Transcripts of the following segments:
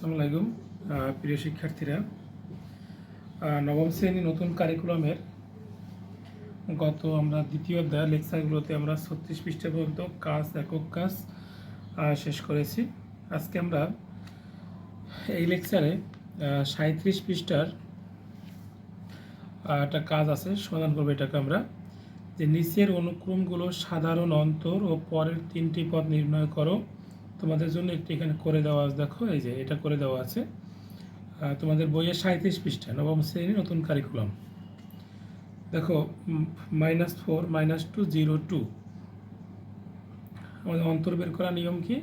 আসসালামু আলাইকুম প্রিয় শিক্ষার্থীরা, নবম শ্রেণী নতুন কারিকুলামের গত আমরা দ্বিতীয় অধ্যায় লেকচারগুলোতে আমরা 36 পৃষ্ঠা পর্যন্ত একক কাজ শেষ করেছি। আজকে আমরা এই লেকচারে 37 পৃষ্ঠার একটা কাজ আছে, সমাধান করবো। এটাকে আমরা যে নিচের অনুক্রমগুলো সাধারণ অন্তর ও পরের তিনটি পদ নির্ণয় করো। তোমাদের জন্য একটি এখানে করে দেওয়া আছে, দেখো এই যে এটা করে দেওয়া আছে তোমাদের বইয়ের 37 পৃষ্ঠা নবম শ্রেণী নতুন কারিকুলাম। দেখো -4 -2 0 2 আমাদের অন্তর বের করার নিয়ম কি,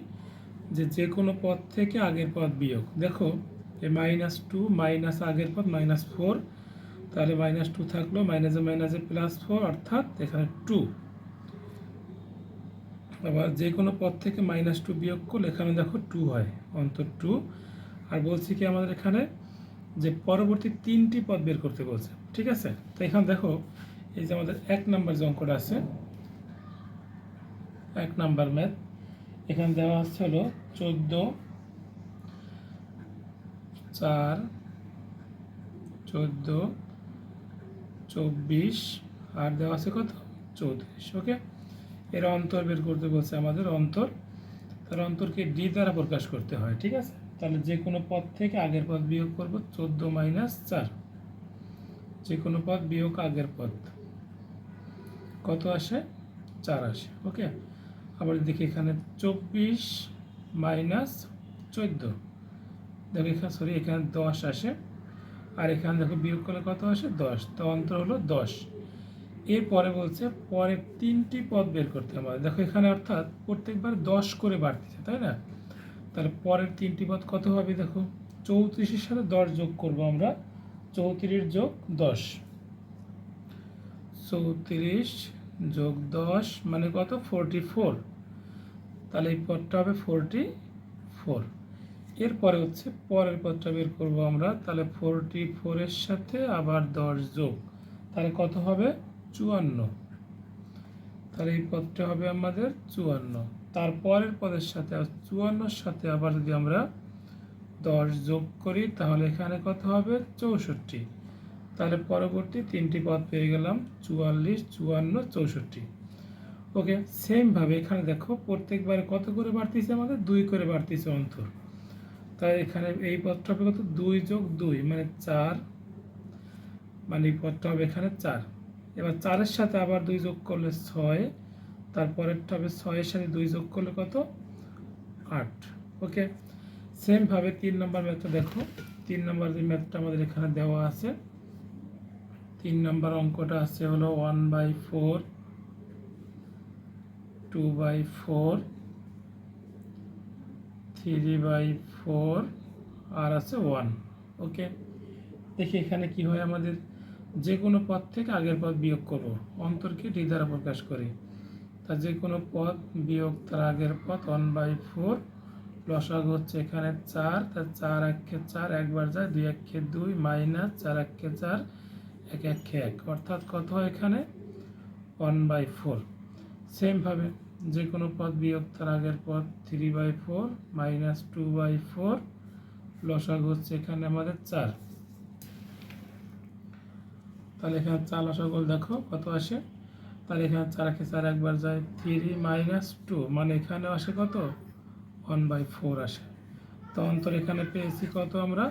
যে কোনো পদ থেকে আগের পদ বিয়োগ। দেখো এই -2 মাইনাস আগের পদ -4, তাহলে -2 থাকলো, মাইনাসে মাইনাসে +4 অর্থাৎ এখানে 2। আবার যে কোনো পদ থেকে -2 বিয়োগ করলে এখানে দেখো 2 হয়, অন্তর 2। আর বলছি কি আমাদের এখানে যে পরবর্তী তিনটি পদ বের করতে বলছে, ঠিক আছে। তো এখানে দেখো এই যে আমাদের 1 নাম্বার যে অঙ্কটা আছে, 1 নাম্বার ম্যাথ, এখানে দেওয়া আছে হলো 14 4 14 24 আর দেওয়া আছে কত 34। ওকে, এর অন্তর বের করতে বলছে আমাদের অন্তর। তার অন্তরকে ডি দ্বারা প্রকাশ করতে হয়, ঠিক আছে। তাহলে যে কোনো পদ থেকে আগের পদ বিয়োগ করব, 14 - 4, যে কোনো পদ বিয়োগ আগের পদ কত আসে 4 আসে। ওকে, আবার দেখি এখানে 24 - 14, দেখো এখানে এখানে 10 আসে, আর এখানে দেখো বিয়োগ করলে কত আসে 10, তো অন্তর হলো 10। এরপরে বলছে পরের তিনটি পদ বের করতে হবে। দেখো এখানে অর্থাৎ প্রত্যেকবার 10 করে বাড়তেছে, তাই না। তাহলে পরের তিনটি পদ কত হবে, দেখো 34-এর সাথে 10 যোগ করব আমরা, 34 যোগ 10, 34 যোগ 10 মানে কত 44, তাহলে এই পদটা হবে 44। এরপরে হচ্ছে পরের পদটা বের করব আমরা, তাহলে 44-এর সাথে আবার 10 যোগ, তাহলে কত হবে 54, তাহলে এই পদটা হবে আমাদের 54। তারপরের পদের সাথে 54-এর সাথে আবার যদি আমরা 10 যোগ করি তাহলে এখানে কত হবে 64, তাহলে পরবর্তী তিনটি পদ পেয়ে গেলাম 44 54 64। ওকে, সেমভাবে এখানে দেখো প্রত্যেকবারে কত করে বাড়তিছে, আমাদের 2 করে বাড়তিছে অন্তর। তাই এখানে এই পদটা হবে কত 2 যোগ 2 মানে 4, মানে এই পদটা হবে এখানে 4। এবার 4-এর সাথে আবার 2 যোগ করলে 6, তারপরেরটা হবে 6-এর সাথে 2 যোগ করলে কত 8। ওকে, সেমভাবে 3 নম্বর ম্যাথটা দেখো। 3 নম্বর যে ম্যাথটা আমাদের এখানে দেওয়া আছে, 3 নম্বর অঙ্কটা আছে হলো 1/4 2/4 3/4 আর আছে 1। ওকে, দেখি এখানে কি হয়, আমাদের যে কোনো পদ থেকে আগের পদ বিয়োগ করব, অন্তরকে ডি দ্বারা প্রকাশ করি। তা যে কোনো পদ বিয়োগ তার আগের পদ 1/4, লসাগু হচ্ছে এখানে 4, তার 4 1 4 একবার যায়, 2 1 2 মাইনাস 4 1 4 1 1 1, অর্থাৎ কত হয় এখানে 1/4। সেমভাবে যে কোনো পদ বিয়োগ তার আগের পদ 3/4 মাইনাস 2/4, লসাগু হচ্ছে এখানে আমাদের 4, তাহলে এখানে 4 লসাগু দেখো কত আসে, তাহলে এখানে 4 1 4 একবার যায়, 3 - 2 মানে এখানে আসে কত 1/4 আসে। তো অন্তর এখানে পেয়েছি কত আমরা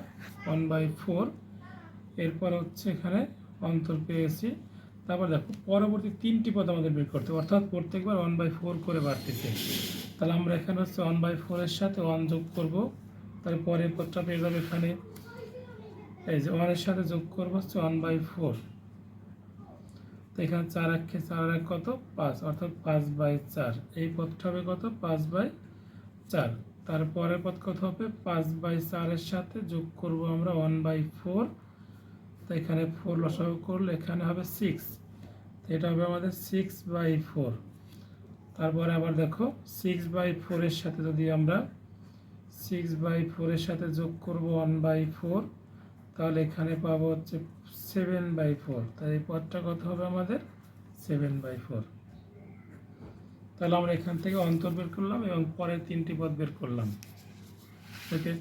1/4। এরপর হচ্ছে এখানে অন্তর পেয়েছি। তারপর দেখো পরবর্তী তিনটি পদ আমাদের বের করতে হবে, অর্থাৎ প্রত্যেকবার 1/4 করে বাড়তেছে। তাহলে আমরা এখানে হচ্ছে 1/4-এর সাথে 1 যোগ করব, তাহলে পরের পদটা পেয়ে যাবে এখানে, এই যে 1-এর সাথে যোগ করবো হচ্ছে 1/4, তো এখানে 4 1 4 1 কত 5, অর্থাৎ 5/4। এই পদটা হবে কত 5/4। তারপরের পদ কত হবে 5/4-এর সাথে যোগ করব আমরা 1/4, তো এখানে 4 লসাগু করলে এখানে হবে 6, এটা হবে আমাদের 6/4। তারপরে আবার দেখো 6/4-এর সাথে যদি আমরা 6/4-এর সাথে যোগ করব 1/4, তাহলে এখানে পাবো হচ্ছে 7/4, তাই এই পদটা কত হবে আমাদের 7/4। তাহলে আমরা এখান থেকে অন্তর বের করলাম এবং পরের তিনটি পদ বের করলাম। ওকে।